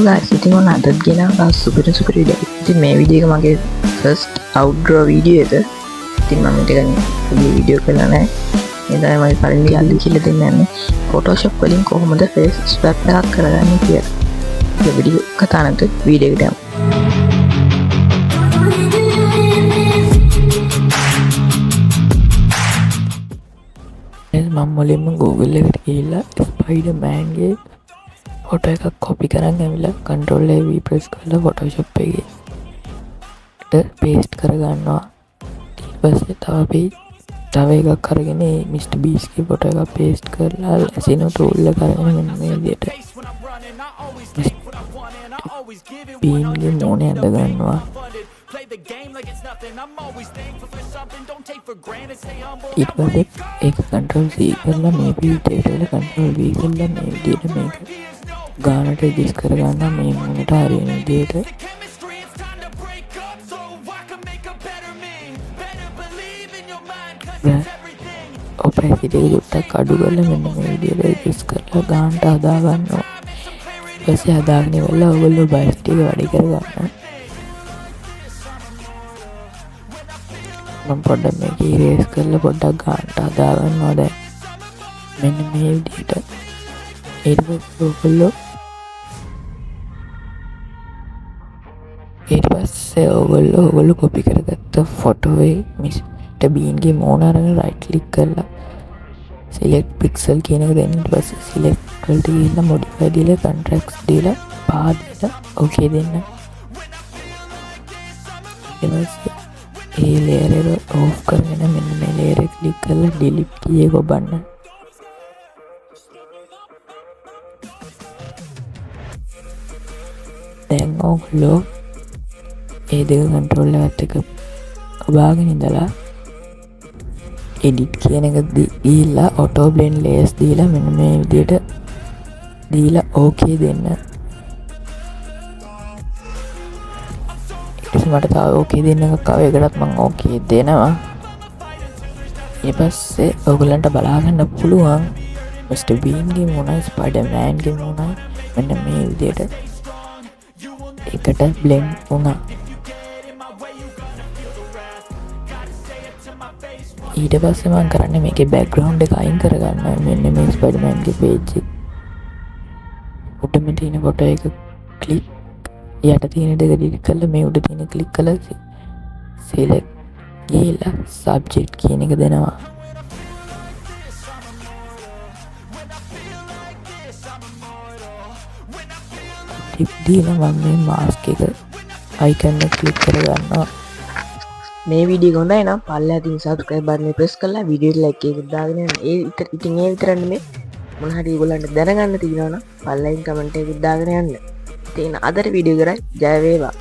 guys, ඉතින් ඔන්න අදත් ගෙනාවා සුපිරි වීඩියෝ. ඉතින් මේ වීඩියෝ එක මගේ ෆස්ට් අවුට්ඩෝර් වීඩියෝ එක. ඉතින් මම මේක පුදු වීඩියෝ කරලා නැහැ. මේ තමයි මගේ පළවෙනි යාළුවෝ කියලා දෙන්න යන්නේ. Photoshop වලින් කොහොමද face swap එකක් කරගන්නේ කියලා. මේ වීඩියෝ කතා නැතුව වීඩියෝ එකට යමු. මම මුලින්ම Google එකට ගිහිල්ලා Spider-Man ගේ ෆොටෝ එකක් කොපි කරන් ඇවිල්ලා Ctrl A V press කරලා Photoshop එකේට paste කරගන්නවා. ඊට පස්සේ තව එකක් අරගෙන Mr Beast ගේ ෆොටෝ එකක් paste කරලා ලැසිනෝ tool එක අරගෙන මෙන්න මේ විදිහට Bean ගේ මොනේ ඇඳ ගන්නවා. ඊට පස්සේ ඒක Ctrl C කරලා මේ picture එකට Ctrl V කරලා මේ විදිහට මේක ගානට ඇඩ්ජස්ට් කරගන්න මේ මොනට හරියන විදිහට ඔපැසිටි එක චුට්ටක් අඩු කරලා මෙන්න මේ විදිහට ඇඩ්ජස්ට් කරලා ගානට හදා ගන්නවා. ඊට පස්සේ හදාගෙන ඉවරලා ඔයගොල්ලෝ බයිස්ට් එක වැඩි කරගන්න. මම පොඩ්ඩක් මේක ඉරේස් කරලා පොඩ්ඩක් ගානට හදා ගන්නවා දැන් මෙන්න මේ විදිහට. ඊට පස්සේ ඔයගොල්ලෝ කොපි කරගත්ත ෆොටෝ එක Mr Bean ගේ මොන අරගෙන රයිට් ක්ලික් කරලා select pixel කියන එක දෙන්න. ඊට පස්සේ select වලට ගිහිල්ලා modify දීලා contrast දීලා path දීලා okay දෙන්න. ඊට පස්සේ ඒ layer එක off කරගෙන මෙන්න මේ layer එක ක්ලික් කරලා delete key එක ඔබන්න. දැන් ඔයගොල්ලෝ ඒ දෙක control එකත් එක ඔබාගෙන ඉඳලා edit කියන එක දීලා auto blend layers දීලා මෙන්න මේ විදිහට දීලා okay දෙන්න. ඊට පස්සේ මට තව okay දෙන්න එකක් ආව. ඒකටත් මම okay දෙනවා. ඊට පස්සේ ඔයගලන්ට බලා ගන්න පුළුවන් Mr Bean ගේ මොනයි Spider-Man ගේ මොනයි මෙන්න මේ විදිහට එකට blend වුණා. ඊට පස්සේ මම කරන්නේ මේකේ background එක අයින් කරගන්න. මෙන්න මේ Spider-Man ගේ page එක උඩම තියෙන ෆොටෝ එක ක්ලික් යට තියෙන දෙක ඩිලීට් කරලා මේ උඩ තියෙන ක්ලික් කරලා select ගිහලා subject කියන එක දෙනවා. ටිප් දීලා මම මේ mask එක icon එක ක්ලික් කරගන්නවා. මේ වීඩියෝ එක හොඳයි නම් පල්ලෙහා තියෙන subscribe button එක press කරලා වීඩියෝ එකට like එකක් දාගෙන යන්න. ඉතින් ඒ විතරක් නෙමෙයි මොන හරි ඒගොල්ලන්ට දැනගන්න තියෙනවා නම් පල්ලෙහින් comment එකක් දාගෙන යන්න. ඉතින් අදට වීඩියෝ කරයි ජය වේවා.